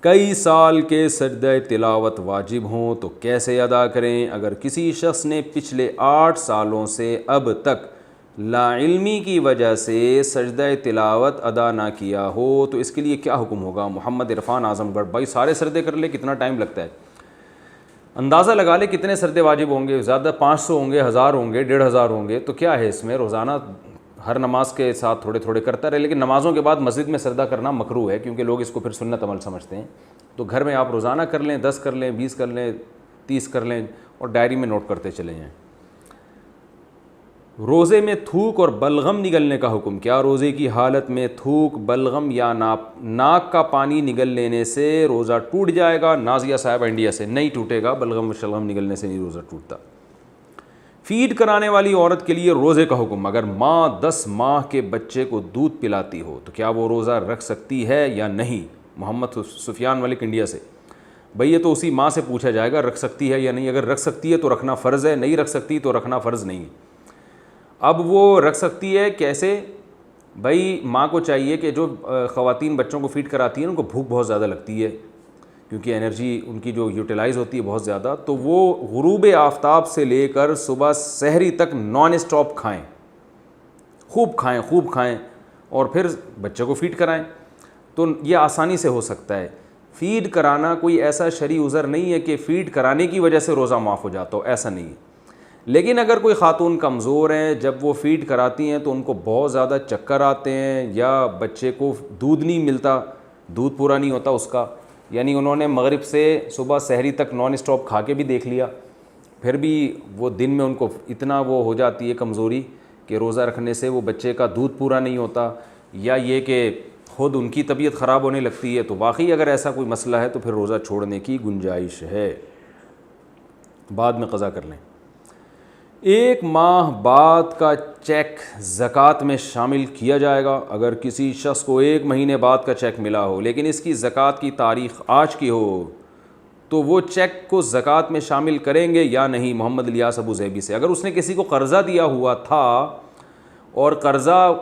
کئی سال کے سجدہ تلاوت واجب ہوں تو کیسے ادا کریں؟ اگر کسی شخص نے پچھلے 8 سالوں سے اب تک لا علمی کی وجہ سے سجدہ تلاوت ادا نہ کیا ہو تو اس کے لیے کیا حکم ہوگا؟ محمد عرفان اعظم گڑھ۔ بھائی سارے سجدے کر لے، کتنا ٹائم لگتا ہے؟ اندازہ لگا لے کتنے سجدے واجب ہوں گے، زیادہ 500 ہوں گے، 1000 ہوں گے، 1500 ہوں گے، تو کیا ہے اس میں؟ روزانہ ہر نماز کے ساتھ تھوڑے تھوڑے کرتا رہے، لیکن نمازوں کے بعد مسجد میں سجدہ کرنا مکروہ ہے کیونکہ لوگ اس کو پھر سنت عمل سمجھتے ہیں۔ تو گھر میں آپ روزانہ کر لیں، 10 کر لیں، 20 کر لیں، 30 کر لیں اور ڈائری میں نوٹ کرتے چلے جائیں۔ روزے میں تھوک اور بلغم نگلنے کا حکم کیا؟ روزے کی حالت میں تھوک، بلغم یا ناک کا پانی نگل لینے سے روزہ ٹوٹ جائے گا؟ نازیہ صاحبہ انڈیا سے۔ نہیں ٹوٹے گا، بلغم و شلغم نگلنے سے نہیں روزہ ٹوٹتا۔ فیڈ کرانے والی عورت کے لیے روزے کا حکم۔ اگر ماں 10 ماہ کے بچے کو دودھ پلاتی ہو تو کیا وہ روزہ رکھ سکتی ہے یا نہیں؟ محمد سفیان ملک انڈیا سے۔ بھئی یہ تو اسی ماں سے پوچھا جائے گا رکھ سکتی ہے یا نہیں۔ اگر رکھ سکتی ہے تو رکھنا فرض ہے، نہیں رکھ سکتی تو رکھنا فرض نہیں ہے۔ اب وہ رکھ سکتی ہے کیسے؟ بھائی ماں کو چاہیے کہ جو خواتین بچوں کو فیڈ کراتی ہیں ان کو بھوک بہت زیادہ لگتی ہے کیونکہ انرجی ان کی جو یوٹیلائز ہوتی ہے بہت زیادہ، تو وہ غروب آفتاب سے لے کر صبح سحری تک نان اسٹاپ کھائیں، خوب کھائیں اور پھر بچے کو فیڈ کرائیں۔ تو یہ آسانی سے ہو سکتا ہے۔ فیڈ کرانا کوئی ایسا شرعی عذر نہیں ہے کہ فیڈ کرانے کی وجہ سے روزہ معاف ہو جاتا ہو، ایسا نہیں ہے۔ لیکن اگر کوئی خاتون کمزور ہیں، جب وہ فیڈ کراتی ہیں تو ان کو بہت زیادہ چکر آتے ہیں یا بچے کو دودھ نہیں ملتا، دودھ پورا نہیں ہوتا اس کا، یعنی انہوں نے مغرب سے صبح سحری تک نان اسٹاپ کھا کے بھی دیکھ لیا، پھر بھی وہ دن میں ان کو اتنا وہ ہو جاتی ہے کمزوری کہ روزہ رکھنے سے وہ بچے کا دودھ پورا نہیں ہوتا، یا یہ کہ خود ان کی طبیعت خراب ہونے لگتی ہے، تو واقعی اگر ایسا کوئی مسئلہ ہے تو پھر روزہ چھوڑنے کی گنجائش ہے، بعد میں قضا کر لیں۔ 1 ماہ بعد کا چیک زکوٰۃ میں شامل کیا جائے گا؟ اگر کسی شخص کو 1 مہینے بعد کا چیک ملا ہو لیکن اس کی زکوٰۃ کی تاریخ آج کی ہو تو وہ چیک کو زکوٰۃ میں شامل کریں گے یا نہیں؟ محمد الیاس ابو ظہبی سے۔ اگر اس نے کسی کو قرضہ دیا ہوا تھا اور قرضہ،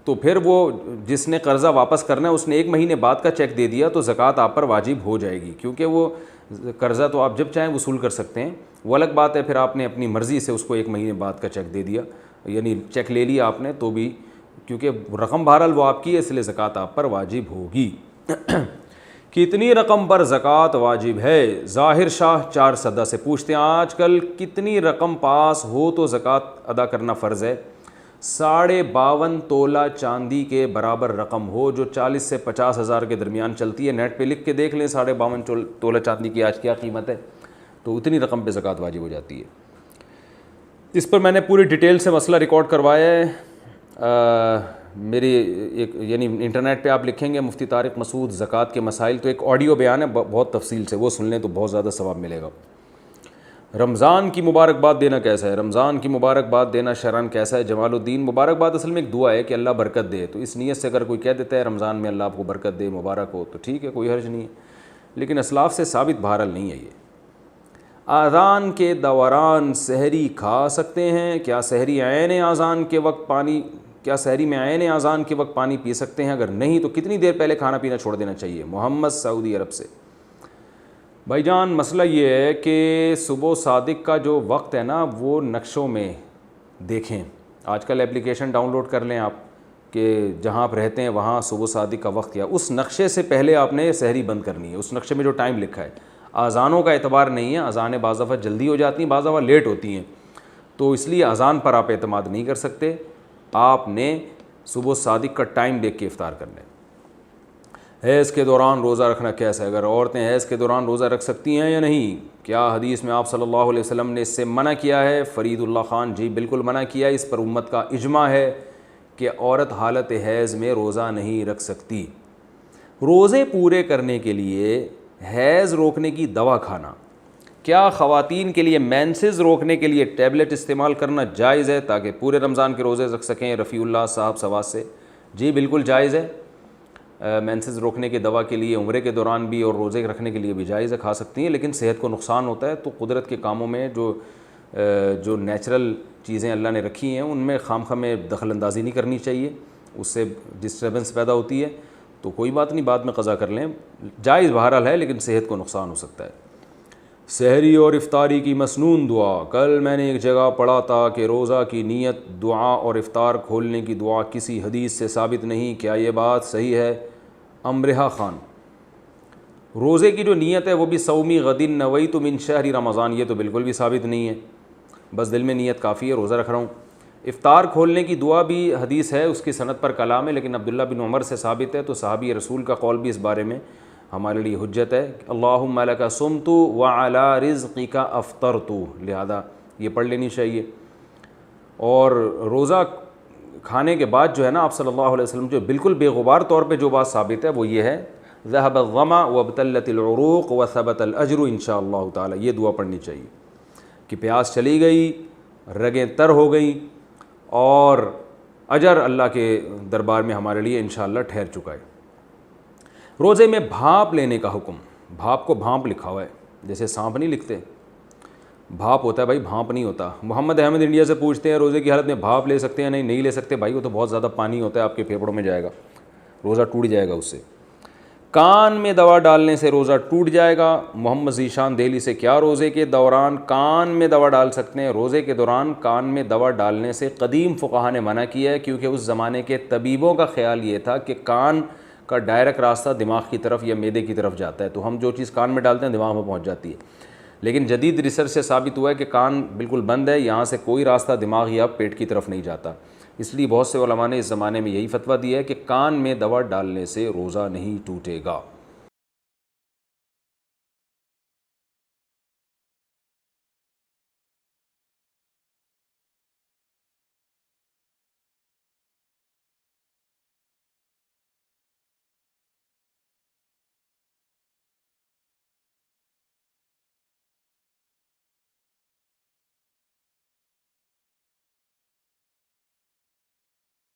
تو پھر وہ جس نے قرضہ واپس کرنا ہے اس نے 1 مہینے بعد کا چیک دے دیا تو زکوٰۃ آپ پر واجب ہو جائے گی، کیونکہ وہ قرضہ تو آپ جب چاہیں وصول کر سکتے ہیں۔ وہ الگ بات ہے پھر آپ نے اپنی مرضی سے اس کو 1 مہینے بعد کا چیک دے دیا، یعنی چیک لے لیا آپ نے تو بھی، کیونکہ رقم بہرحال وہ آپ کی ہے، اس لیے زکوٰۃ آپ پر واجب ہوگی۔ کتنی رقم پر زکوٰۃ واجب ہے؟ ظاہر شاہ 4 صدہ سے پوچھتے ہیں آج کل کتنی رقم پاس ہو تو زکوٰۃ ادا کرنا فرض ہے؟ 52.5 تولہ چاندی کے برابر رقم ہو جو 40 سے 50 ہزار کے درمیان چلتی ہے، نیٹ پہ لکھ کے دیکھ لیں 52.5 تولہ چاندی کی آج کیا قیمت ہے، تو اتنی رقم پہ زکوٰۃ واجب ہو جاتی ہے۔ اس پر میں نے پوری ڈیٹیل سے مسئلہ ریکارڈ کروایا ہے، میری ایک یعنی انٹرنیٹ پہ آپ لکھیں گے مفتی طارق مسعود زکوٰۃ کے مسائل، تو ایک آڈیو بیان ہے بہت تفصیل سے، وہ سن لیں تو بہت زیادہ ثواب ملے گا۔ رمضان کی مبارکباد دینا کیسا ہے؟ رمضان کی مبارکباد دینا شرعاً کیسا ہے؟ جمال الدین، مبارکباد اصل میں ایک دعا ہے کہ اللہ برکت دے، تو اس نیت سے اگر کوئی کہہ دیتا ہے رمضان میں اللہ آپ کو برکت دے، مبارک ہو، تو ٹھیک ہے، کوئی حرج نہیں ہے، لیکن اسلاف سے ثابت بہرحال نہیں ہے یہ۔ اذان کے دوران سحری کھا سکتے ہیں؟ کیا سحری عین اذان کے وقت سحری میں عین اذان کے وقت پانی پی سکتے ہیں؟ اگر نہیں تو کتنی دیر پہلے کھانا پینا چھوڑ دینا چاہیے؟ محمد سعودی عرب سے۔ بھائی جان مسئلہ یہ ہے کہ صبح صادق کا جو وقت ہے نا وہ نقشوں میں دیکھیں، آج کل اپلیکیشن ڈاؤن لوڈ کر لیں آپ کہ جہاں آپ رہتے ہیں وہاں صبح صادق کا وقت کیا، اس نقشے سے پہلے آپ نے سحری بند کرنی ہے، اس نقشے میں جو ٹائم لکھا ہے۔ اذانوں کا اعتبار نہیں ہے، اذانیں بعض دفعہ جلدی ہو جاتی ہیں، بعض دفعہ لیٹ ہوتی ہیں، تو اس لیے اذان پر آپ اعتماد نہیں کر سکتے، آپ نے صبح صادق کا ٹائم دیکھ کے افطار کرنا ہے۔ حیض کے دوران روزہ رکھنا کیسا ہے؟ اگر عورتیں حیض کے دوران روزہ رکھ سکتی ہیں یا نہیں؟ کیا حدیث میں آپ صلی اللہ علیہ وسلم نے اس سے منع کیا ہے؟ فرید اللہ خان، جی بالکل منع کیا ہے، اس پر امت کا اجماع ہے کہ عورت حالت حیض میں روزہ نہیں رکھ سکتی۔ روزے پورے کرنے کے لیے حیض روکنے کی دوا کھانا، کیا خواتین کے لیے مینسز روکنے کے لیے ٹیبلٹ استعمال کرنا جائز ہے تاکہ پورے رمضان کے روزے رکھ سکیں؟ رفیع اللہ صاحب سواس سے، جی بالکل جائز ہے، مینسز روکنے کی دوا کے لیے عمرے کے دوران بھی اور روزے رکھنے کے لیے بھی جائز ہے، کھا سکتی ہیں، لیکن صحت کو نقصان ہوتا ہے، تو قدرت کے کاموں میں جو نیچرل چیزیں اللہ نے رکھی ہیں ان میں خام خواہ میں دخل اندازی نہیں کرنی چاہیے، اس سے ڈسٹربنس پیدا ہوتی ہے، تو کوئی بات نہیں، بعد میں قضا کر لیں، جائز بہرحال ہے لیکن صحت کو نقصان ہو سکتا ہے۔ سحری اور افطاری کی مسنون دعا۔ کل میں نے ایک جگہ پڑھا تھا کہ روزہ کی نیت دعا اور افطار کھولنے کی دعا کسی حدیث سے ثابت نہیں، کیا یہ بات صحیح ہے؟ امرہ خان، روزے کی جو نیت ہے وہ بھی صومی غدن نویت من شہر رمضان، یہ تو بالکل بھی ثابت نہیں ہے، بس دل میں نیت کافی ہے روزہ رکھ رہا ہوں۔ افطار کھولنے کی دعا بھی حدیث ہے، اس کی سند پر کلام ہے، لیکن عبداللہ بن عمر سے ثابت ہے، تو صحابی رسول کا قول بھی اس بارے میں ہمارے لیے حجت ہے۔ اللہم لک صمت وعلی رزقک افطرت، لہذا یہ پڑھ لینی چاہیے۔ اور روزہ کھانے کے بعد جو ہے نا آپ صلی اللہ علیہ وسلم جو بالکل بے غبار طور پہ جو بات ثابت ہے وہ یہ ہے، ذهب الظما وابتلت العروق وثبت الاجر ان شاء اللہ تعالی، یہ دعا پڑھنی چاہیے کہ پیاس چلی گئی، رگیں تر ہو گئیں اور اجر اللہ کے دربار میں ہمارے لیے انشاءاللہ ٹھہر چکا ہے۔ روزے میں بھاپ لینے کا حکم، بھاپ کو بھانپ لکھا ہوا ہے، جیسے سانپ نہیں لکھتے، بھاپ ہوتا ہے بھائی، بھانپ نہیں ہوتا۔ محمد احمد انڈیا سے پوچھتے ہیں روزے کی حالت میں بھاپ لے سکتے ہیں؟ نہیں لے سکتے بھائی، وہ تو بہت زیادہ پانی ہوتا ہے، آپ کے پھیپھڑوں میں جائے گا، روزہ ٹوٹ جائے گا اس سے۔ کان میں دوا ڈالنے سے روزہ ٹوٹ جائے گا۔ محمد ذیشان دہلی سے، کیا روزے کے دوران کان میں دوا ڈال سکتے ہیں؟ روزے کے دوران کان میں دوا ڈالنے سے قدیم فقہا نے منع کیا ہے، کیونکہ اس زمانے کے طبیبوں کا خیال یہ تھا کہ کان کا ڈائریکٹ راستہ دماغ کی طرف یا معدے کی طرف جاتا ہے، تو ہم جو چیز کان میں ڈالتے ہیں دماغ میں پہنچ جاتی ہے، لیکن جدید ریسرچ سے ثابت ہوا ہے کہ کان بالکل بند ہے، یہاں سے کوئی راستہ دماغ یا پیٹ کی طرف نہیں جاتا، اس لیے بہت سے علماء نے اس زمانے میں یہی فتویٰ دیا ہے کہ کان میں دوا ڈالنے سے روزہ نہیں ٹوٹے گا۔